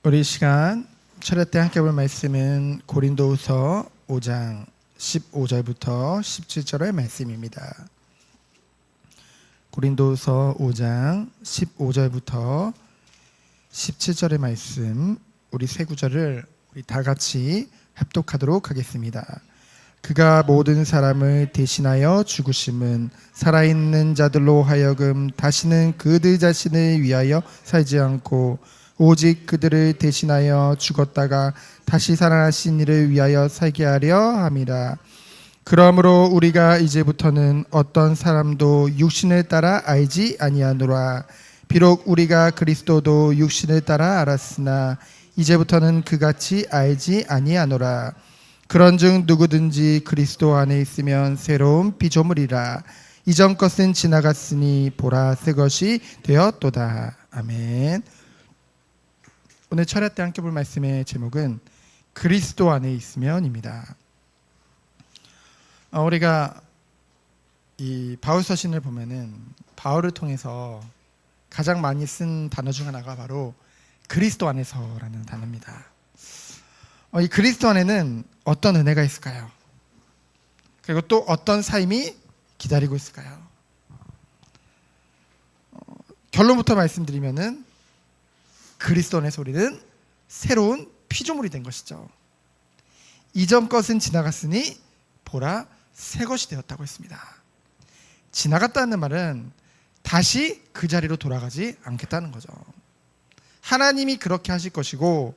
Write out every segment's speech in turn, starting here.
우리 이 시간 철야 때 함께 볼 말씀은 고린도후서 5장 15절부터 17절의 말씀입니다. 고린도후서 5장 15절부터 17절의 말씀, 우리 세 구절을 우리 다 같이 합독하도록 하겠습니다. 그가 모든 사람을 대신하여 죽으심은 살아있는 자들로 하여금 다시는 그들 자신을 위하여 살지 않고 오직 그들을 대신하여 죽었다가 다시 살아나신 이를 위하여 살게 하려 함이라. 그러므로 우리가 이제부터는 어떤 사람도 육신을 따라 알지 아니하노라. 비록 우리가 그리스도도 육신을 따라 알았으나 이제부터는 그같이 알지 아니하노라. 그런즉 누구든지 그리스도 안에 있으면 새로운 피조물이라. 이전 것은 지나갔으니 보라 새 것이 되었도다. 아멘. 오늘 철야 때 함께 볼 말씀의 제목은 그리스도 안에 있으면입니다. 우리가 이 바울 서신을 보면은 바울을 통해서 가장 많이 쓴 단어 중 하나가 바로 그리스도 안에서라는 단어입니다. 이 그리스도 안에는 어떤 은혜가 있을까요? 그리고 또 어떤 삶이 기다리고 있을까요? 결론부터 말씀드리면은 그리스도 안에서 우리는 새로운 피조물이 된 것이죠. 이전 것은 지나갔으니 보라 새 것이 되었다고 했습니다. 지나갔다는 말은 다시 그 자리로 돌아가지 않겠다는 거죠. 하나님이 그렇게 하실 것이고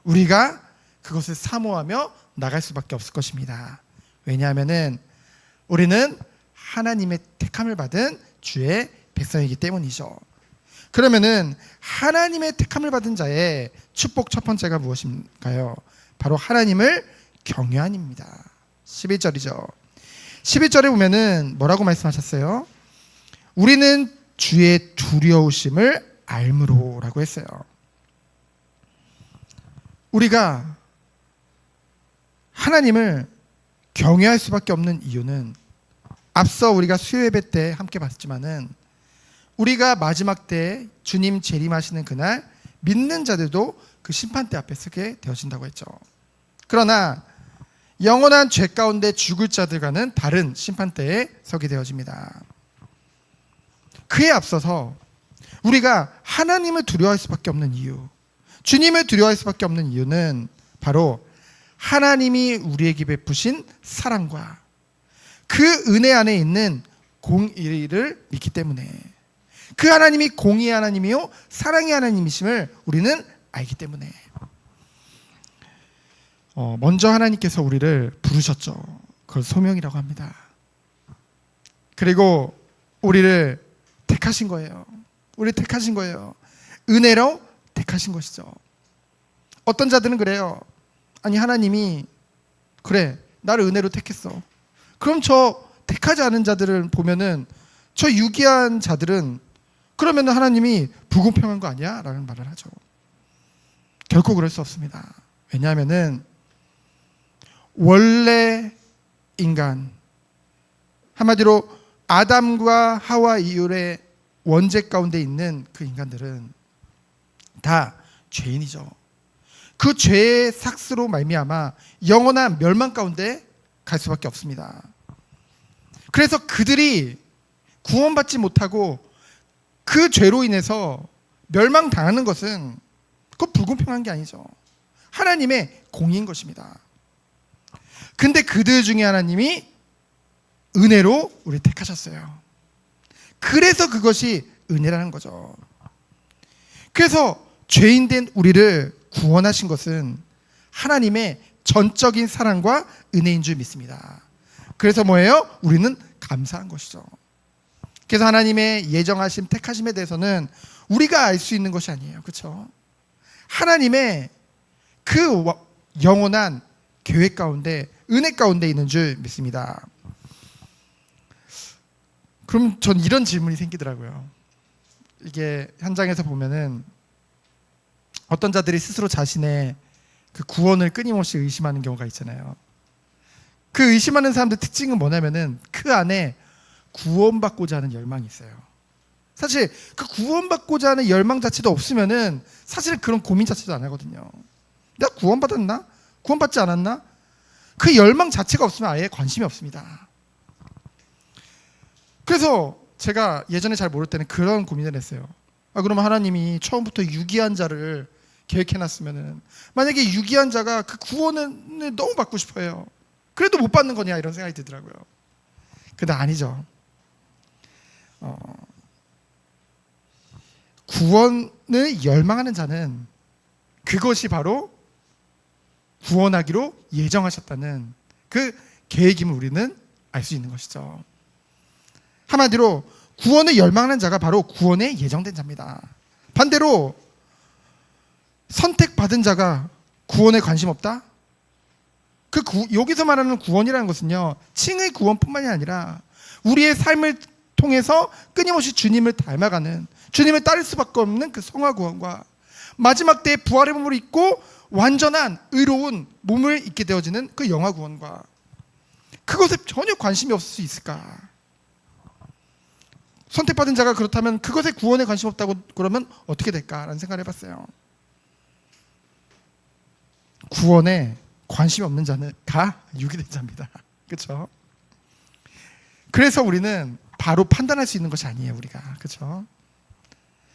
우리가 그것을 사모하며 나갈 수밖에 없을 것입니다. 왜냐하면은 우리는 하나님의 택함을 받은 주의 백성이기 때문이죠. 그러면은 하나님의 택함을 받은 자의 축복 첫 번째가 무엇인가요? 바로 하나님을 경외함입니다. 11절이죠. 11절에 보면은 뭐라고 말씀하셨어요? 우리는 주의 두려우심을 알므로라고 했어요. 우리가 하나님을 경외할 수밖에 없는 이유는 앞서 우리가 수요 예배 때 함께 봤지만은 우리가 마지막 때 주님 재림하시는 그날 믿는 자들도 그 심판대 앞에 서게 되어진다고 했죠. 그러나 영원한 죄 가운데 죽을 자들과는 다른 심판대에 서게 되어집니다. 그에 앞서서 우리가 하나님을 두려워할 수밖에 없는 이유, 주님을 두려워할 수밖에 없는 이유는 바로 하나님이 우리에게 베푸신 사랑과 그 은혜 안에 있는 공의를 믿기 때문에, 그 하나님이 공의의 하나님이요 사랑의 하나님이심을 우리는 알기 때문에 먼저 하나님께서 우리를 부르셨죠. 그걸 소명이라고 합니다. 그리고 우리를 택하신 거예요. 우리를 택하신 거예요. 은혜로 택하신 것이죠. 어떤 자들은 그래요. 아니 하나님이 그래 나를 은혜로 택했어. 그럼 저 택하지 않은 자들을 보면은 저 유기한 자들은 그러면 하나님이 불공평한 거 아니야? 라는 말을 하죠. 결코 그럴 수 없습니다. 왜냐하면은 원래 인간, 한마디로 아담과 하와 이후의 원죄 가운데 있는 그 인간들은 다 죄인이죠. 그 죄의 삭스로 말미암아 영원한 멸망 가운데 갈 수밖에 없습니다. 그래서 그들이 구원받지 못하고 그 죄로 인해서 멸망당하는 것은 그건 불공평한 게 아니죠. 하나님의 공의인 것입니다. 근데 그들 중에 하나님이 은혜로 우리를 택하셨어요. 그래서 그것이 은혜라는 거죠. 그래서 죄인된 우리를 구원하신 것은 하나님의 전적인 사랑과 은혜인 줄 믿습니다. 그래서 뭐예요? 우리는 감사한 것이죠. 그래서 하나님의 예정하심, 택하심에 대해서는 우리가 알 수 있는 것이 아니에요. 그렇죠? 하나님의 그 영원한 계획 가운데, 은혜 가운데 있는 줄 믿습니다. 그럼 전 이런 질문이 생기더라고요. 이게 현장에서 보면은 어떤 자들이 스스로 자신의 그 구원을 끊임없이 의심하는 경우가 있잖아요. 그 의심하는 사람들 특징은 뭐냐면은 그 안에 구원받고자 하는 열망이 있어요. 사실 그 구원받고자 하는 열망 자체도 없으면은 사실 그런 고민 자체도 안 하거든요. 내가 구원받았나? 구원받지 않았나? 그 열망 자체가 없으면 아예 관심이 없습니다. 그래서 제가 예전에 잘 모를 때는 그런 고민을 했어요. 그러면 하나님이 처음부터 유기한 자를 계획해놨으면은 만약에 유기한 자가 그 구원을 너무 받고 싶어요. 그래도 못 받는 거냐 이런 생각이 들더라고요. 근데 아니죠. 구원을 열망하는 자는 그것이 바로 구원하기로 예정하셨다는 그 계획임을 우리는 알 수 있는 것이죠. 한마디로 구원을 열망하는 자가 바로 구원에 예정된 자입니다. 반대로 선택받은 자가 구원에 관심 없다? 여기서 말하는 구원이라는 것은요, 칭의 구원뿐만이 아니라 우리의 삶을 통해서 끊임없이 주님을 닮아가는, 주님을 따를 수밖에 없는 그 성화 구원과 마지막 때에 부활의 몸을 입고 완전한 의로운 몸을 입게 되어지는 그 영화 구원과 그것에 전혀 관심이 없을 수 있을까? 선택받은 자가 그렇다면 그것에 구원에 관심 없다고 그러면 어떻게 될까라는 생각을 해봤어요. 구원에 관심이 없는 자는 다 유기된 자입니다. 그렇죠? 그래서 우리는 바로 판단할 수 있는 것이 아니에요, 우리가. 그렇죠?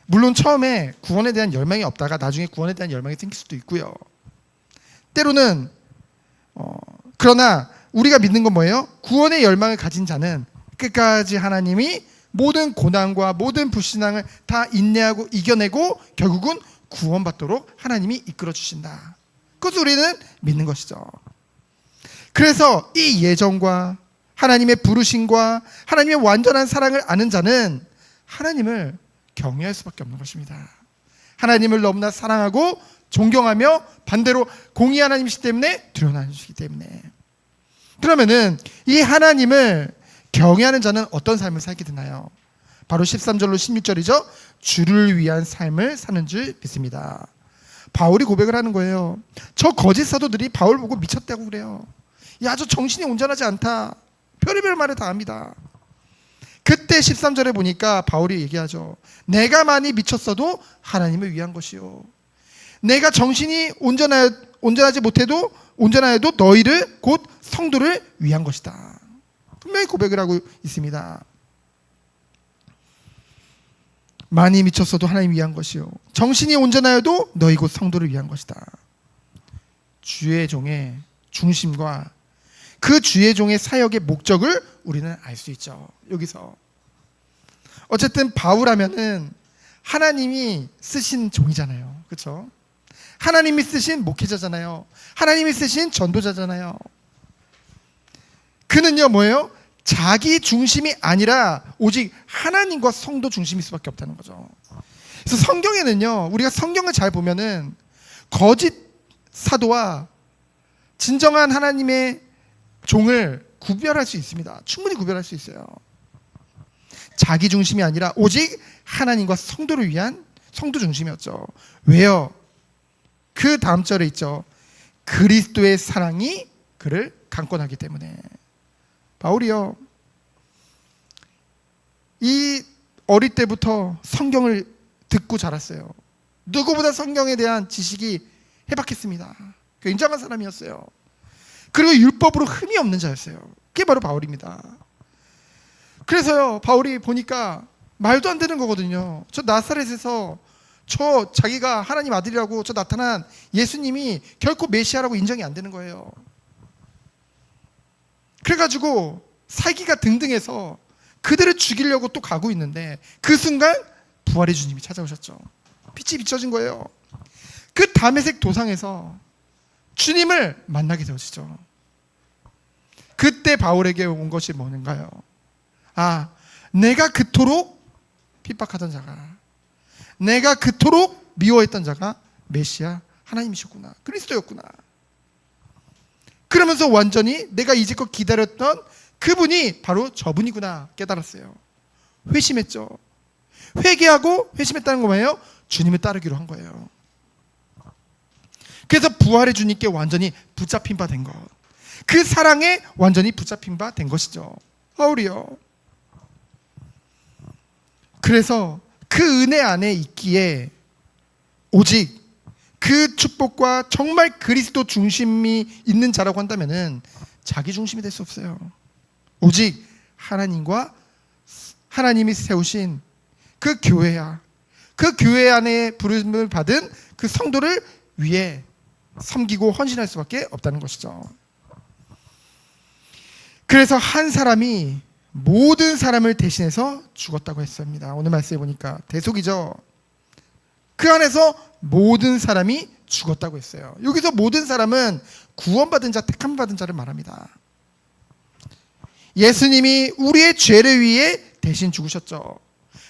물론 처음에 구원에 대한 열망이 없다가 나중에 구원에 대한 열망이 생길 수도 있고요. 때로는 그러나 우리가 믿는 건 뭐예요? 구원의 열망을 가진 자는 끝까지 하나님이 모든 고난과 모든 불신앙을 다 인내하고 이겨내고 결국은 구원받도록 하나님이 이끌어 주신다. 그것을 우리는 믿는 것이죠. 그래서 이 예정과 하나님의 부르심과 하나님의 완전한 사랑을 아는 자는 하나님을 경외할 수밖에 없는 것입니다. 하나님을 너무나 사랑하고 존경하며 반대로 공의한 하나님이시기 때문에 두려워하시기 때문에. 그러면은 이 하나님을 경외하는 자는 어떤 삶을 살게 되나요? 바로 13절로 16절이죠. 주를 위한 삶을 사는 줄 믿습니다. 바울이 고백을 하는 거예요. 저 거짓 사도들이 바울 보고 미쳤다고 그래요. 야, 저 정신이 온전하지 않다. 별의별 말을 다 합니다. 그때 13절에 보니까 바울이 얘기하죠. 내가 많이 미쳤어도 하나님을 위한 것이요. 내가 정신이 온전하지 못해도 온전하여도 너희를 곧 성도를 위한 것이다. 분명히 고백을 하고 있습니다. 많이 미쳤어도 하나님 위한 것이요. 정신이 온전하여도 너희 곧 성도를 위한 것이다. 주의 종의 중심과 그 주의 종의 사역의 목적을 우리는 알 수 있죠. 여기서 어쨌든 바울하면은 하나님이 쓰신 종이잖아요. 그렇죠? 하나님이 쓰신 목회자잖아요. 하나님이 쓰신 전도자잖아요. 그는요 뭐예요? 자기 중심이 아니라 오직 하나님과 성도 중심일 수밖에 없다는 거죠. 그래서 성경에는요, 우리가 성경을 잘 보면은 거짓 사도와 진정한 하나님의 종을 구별할 수 있습니다. 충분히 구별할 수 있어요. 자기 중심이 아니라 오직 하나님과 성도를 위한 성도 중심이었죠. 왜요? 그 다음 절에 있죠. 그리스도의 사랑이 그를 강권하기 때문에. 바울이요, 이 어릴 때부터 성경을 듣고 자랐어요. 누구보다 성경에 대한 지식이 해박했습니다. 굉장한 사람이었어요. 그리고 율법으로 흠이 없는 자였어요. 그게 바로 바울입니다. 그래서요, 바울이 보니까 말도 안 되는 거거든요. 저 나사렛에서 자기가 하나님 아들이라고 나타난 예수님이 결코 메시아라고 인정이 안 되는 거예요. 그래가지고 살기가 등등해서 그들을 죽이려고 또 가고 있는데 그 순간 부활의 주님이 찾아오셨죠. 빛이 비춰진 거예요. 그 다메섹 도상에서 주님을 만나게 되어지죠. 그때 바울에게 온 것이 뭔가요? 내가 그토록 핍박하던 자가, 내가 그토록 미워했던 자가 메시아 하나님이셨구나, 그리스도였구나. 그러면서 완전히 내가 이제껏 기다렸던 그분이 바로 저분이구나 깨달았어요. 회심했죠. 회개하고 회심했다는 거 뭐예요? 주님을 따르기로 한 거예요. 그래서 부활의 주님께 완전히 붙잡힌 바 된 것, 그 사랑에 완전히 붙잡힌 바 된 것이죠. 바울이요, 그래서 그 은혜 안에 있기에 오직 그 축복과 정말 그리스도 중심이 있는 자라고 한다면은 자기 중심이 될 수 없어요. 오직 하나님이 세우신 그 교회야, 그 교회 안에 부름을 받은 그 성도를 위해 섬기고 헌신할 수밖에 없다는 것이죠. 그래서 한 사람이 모든 사람을 대신해서 죽었다고 했습니다. 오늘 말씀해 보니까 대속이죠. 그 안에서 모든 사람이 죽었다고 했어요. 여기서 모든 사람은 구원받은 자, 택함 받은 자를 말합니다. 예수님이 우리의 죄를 위해 대신 죽으셨죠.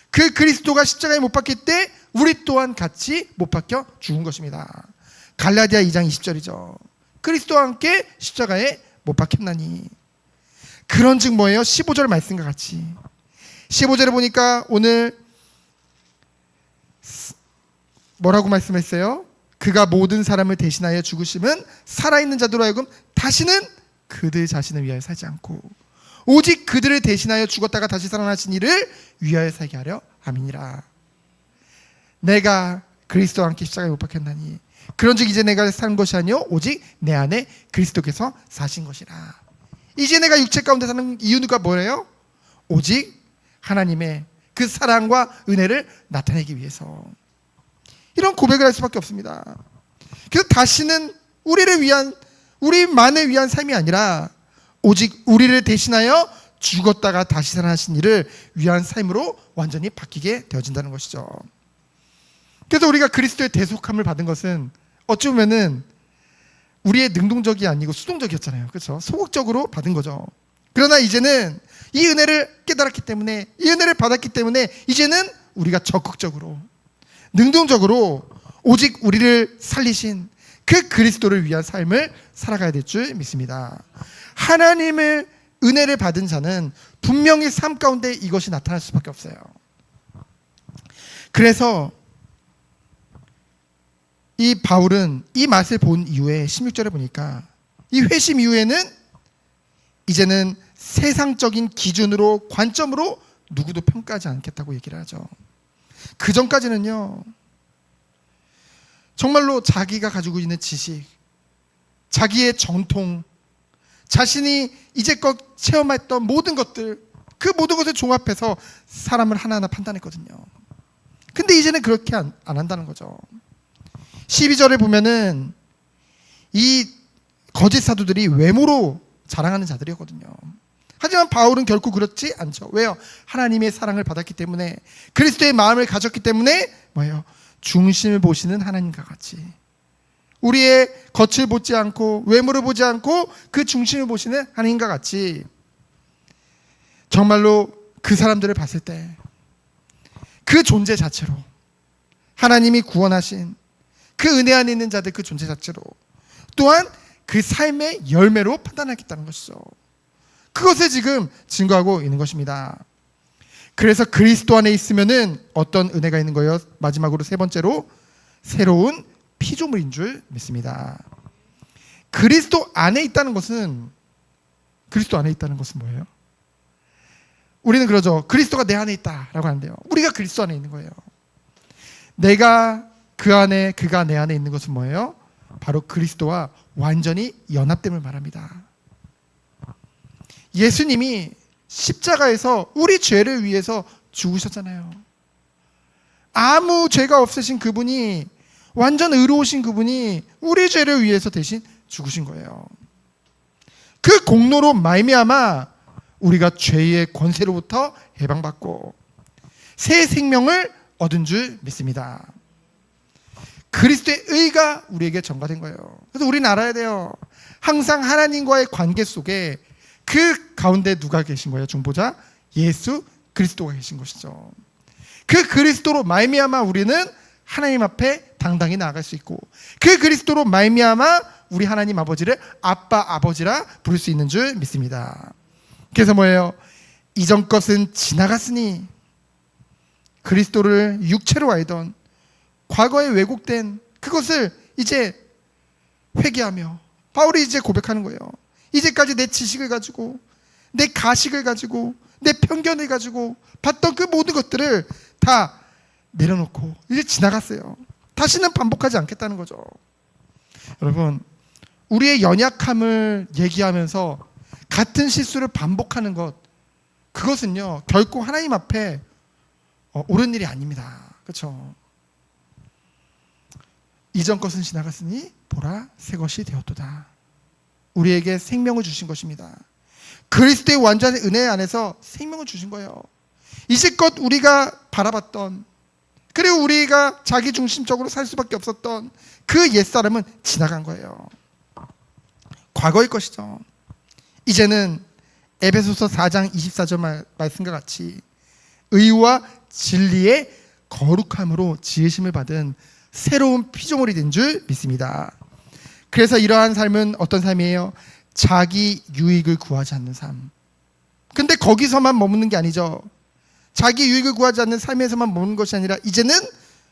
그 그리스도가 십자가에 못 박힐 때 우리 또한 같이 못 박혀 죽은 것입니다. 갈라디아 2장 20절이죠. 그리스도와 함께 십자가에 못 박혔나니. 그런즉 뭐예요? 15절 말씀과 같이 15절에 보니까 오늘 뭐라고 말씀했어요? 그가 모든 사람을 대신하여 죽으심은 살아있는 자들로 하여금 다시는 그들 자신을 위하여 살지 않고 오직 그들을 대신하여 죽었다가 다시 살아나신 이를 위하여 살게 하려 함이니라. 내가 그리스도와 함께 십자가에 못 박혔나니 그런즉 이제 내가 산 것이 아니요 오직 내 안에 그리스도께서 사신 것이라. 이제 내가 육체 가운데 사는 이유가 뭐예요? 오직 하나님의 그 사랑과 은혜를 나타내기 위해서. 이런 고백을 할 수밖에 없습니다. 그래서 다시는 우리만을 위한 삶이 아니라 오직 우리를 대신하여 죽었다가 다시 살아나신 이를 위한 삶으로 완전히 바뀌게 되어진다는 것이죠. 그래서 우리가 그리스도의 대속함을 받은 것은 어찌 보면은 우리의 능동적이 아니고 수동적이었잖아요. 그렇죠? 소극적으로 받은 거죠. 그러나 이제는 이 은혜를 깨달았기 때문에, 이 은혜를 받았기 때문에 이제는 우리가 적극적으로, 능동적으로 오직 우리를 살리신 그 그리스도를 위한 삶을 살아가야 될 줄 믿습니다. 하나님의 은혜를 받은 자는 분명히 삶 가운데 이것이 나타날 수밖에 없어요. 그래서 이 바울은 이 맛을 본 이후에 16절에 보니까 이 회심 이후에는 이제는 세상적인 기준으로 관점으로 누구도 평가하지 않겠다고 얘기를 하죠. 그 전까지는요 정말로 자기가 가지고 있는 지식, 자기의 전통, 자신이 이제껏 체험했던 모든 것들, 그 모든 것을 종합해서 사람을 하나하나 판단했거든요. 근데 이제는 그렇게 안 한다는 거죠. 12절에 보면은 이 거짓 사도들이 외모로 자랑하는 자들이었거든요. 하지만 바울은 결코 그렇지 않죠. 왜요? 하나님의 사랑을 받았기 때문에, 그리스도의 마음을 가졌기 때문에 뭐예요? 중심을 보시는 하나님과 같이 우리의 겉을 보지 않고 외모를 보지 않고 그 중심을 보시는 하나님과 같이 정말로 그 사람들을 봤을 때 그 존재 자체로 하나님이 구원하신 그 은혜 안에 있는 자들 그 존재 자체로 또한 그 삶의 열매로 판단하겠다는 것이죠. 그것을 지금 증거하고 있는 것입니다. 그래서 그리스도 안에 있으면은 어떤 은혜가 있는 거예요? 마지막으로 세 번째로 새로운 피조물인 줄 믿습니다. 그리스도 안에 있다는 것은 뭐예요? 우리는 그러죠. 그리스도가 내 안에 있다라고 하는데요. 우리가 그리스도 안에 있는 거예요. 내가 그 안에, 그가 내 안에 있는 것은 뭐예요? 바로 그리스도와 완전히 연합됨을 말합니다. 예수님이 십자가에서 우리 죄를 위해서 죽으셨잖아요. 아무 죄가 없으신 그분이, 완전 의로우신 그분이 우리 죄를 위해서 대신 죽으신 거예요. 그 공로로 말미암아 우리가 죄의 권세로부터 해방받고 새 생명을 얻은 줄 믿습니다. 그리스도의 의가 우리에게 전가된 거예요. 그래서 우리는 알아야 돼요. 항상 하나님과의 관계 속에 그 가운데 누가 계신 거예요? 중보자 예수 그리스도가 계신 것이죠. 그 그리스도로 말미암아 우리는 하나님 앞에 당당히 나아갈 수 있고, 그 그리스도로 말미암아 우리 하나님 아버지를 아빠 아버지라 부를 수 있는 줄 믿습니다. 그래서 뭐예요? 이전 것은 지나갔으니 그리스도를 육체로 알던 과거에 왜곡된 그것을 이제 회개하며, 바울이 이제 고백하는 거예요. 이제까지 내 지식을 가지고, 내 가식을 가지고, 내 편견을 가지고 봤던 그 모든 것들을 다 내려놓고 이제 지나갔어요. 다시는 반복하지 않겠다는 거죠. 여러분, 우리의 연약함을 얘기하면서 같은 실수를 반복하는 것, 그것은요 결코 하나님 앞에 옳은 일이 아닙니다. 그렇죠? 이전 것은 지나갔으니 보라 새 것이 되었도다. 우리에게 생명을 주신 것입니다. 그리스도의 완전한 은혜 안에서 생명을 주신 거예요. 이제껏 우리가 바라봤던, 그리고 우리가 자기중심적으로 살 수밖에 없었던 그 옛사람은 지나간 거예요. 과거의 것이죠. 이제는 에베소서 4장 24절 말씀과 같이 의와 진리의 거룩함으로 지으심을 받은 새로운 피조물이 된 줄 믿습니다. 그래서 이러한 삶은 어떤 삶이에요? 자기 유익을 구하지 않는 삶. 근데 거기서만 머무는 게 아니죠. 자기 유익을 구하지 않는 삶에서만 머무는 것이 아니라 이제는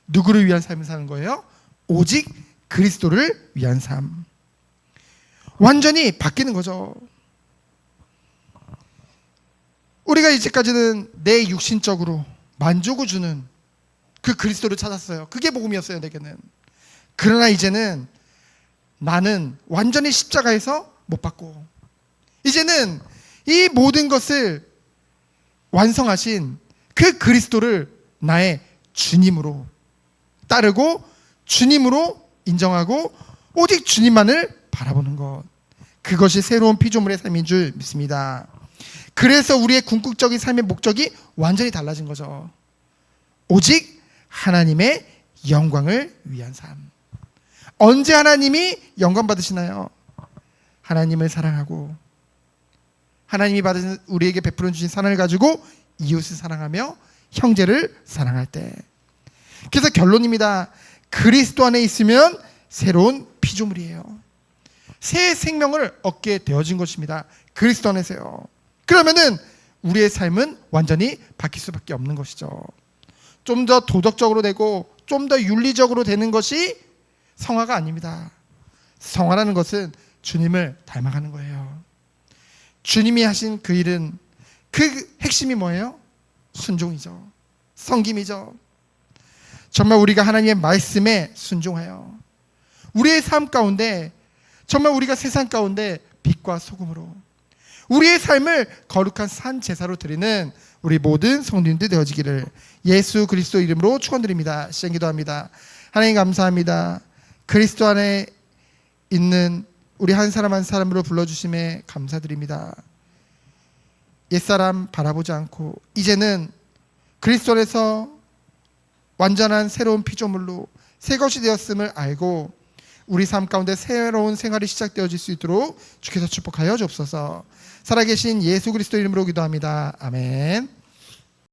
누구를 위한 삶을 사는 거예요? 오직 그리스도를 위한 삶. 완전히 바뀌는 거죠. 우리가 이제까지는 내 육신적으로 만족을 주는 그 그리스도를 찾았어요. 그게 복음이었어요, 내게는. 그러나 이제는 나는 완전히 십자가에서 못 받고, 이제는 이 모든 것을 완성하신 그 그리스도를 나의 주님으로 따르고 주님으로 인정하고 오직 주님만을 바라보는 것, 그것이 새로운 피조물의 삶인 줄 믿습니다. 그래서 우리의 궁극적인 삶의 목적이 완전히 달라진 거죠. 오직 하나님의 영광을 위한 삶. 언제 하나님이 영광 받으시나요? 하나님을 사랑하고 하나님이 받으신 우리에게 베풀어 주신 사랑을 가지고 이웃을 사랑하며 형제를 사랑할 때. 그래서 결론입니다. 그리스도 안에 있으면 새로운 피조물이에요. 새 생명을 얻게 되어진 것입니다. 그리스도 안에서요. 그러면은 우리의 삶은 완전히 바뀔 수밖에 없는 것이죠. 좀 더 도덕적으로 되고 좀 더 윤리적으로 되는 것이 성화가 아닙니다. 성화라는 것은 주님을 닮아가는 거예요. 주님이 하신 그 일은 그 핵심이 뭐예요? 순종이죠. 섬김이죠. 정말 우리가 하나님의 말씀에 순종하여 우리의 삶 가운데 정말 우리가 세상 가운데 빛과 소금으로 우리의 삶을 거룩한 산 제사로 드리는 우리 모든 성도님들 되어지기를 예수 그리스도 이름으로 축원드립니다. 시작 기도합니다. 하나님 감사합니다. 그리스도 안에 있는 우리 한 사람 한 사람으로 불러주심에 감사드립니다. 옛사람 바라보지 않고 이제는 그리스도 안에서 완전한 새로운 피조물로 새 것이 되었음을 알고 우리 삶 가운데 새로운 생활이 시작되어질 수 있도록 주께서 축복하여 주옵소서. 살아계신 예수 그리스도 이름으로 기도합니다. 아멘.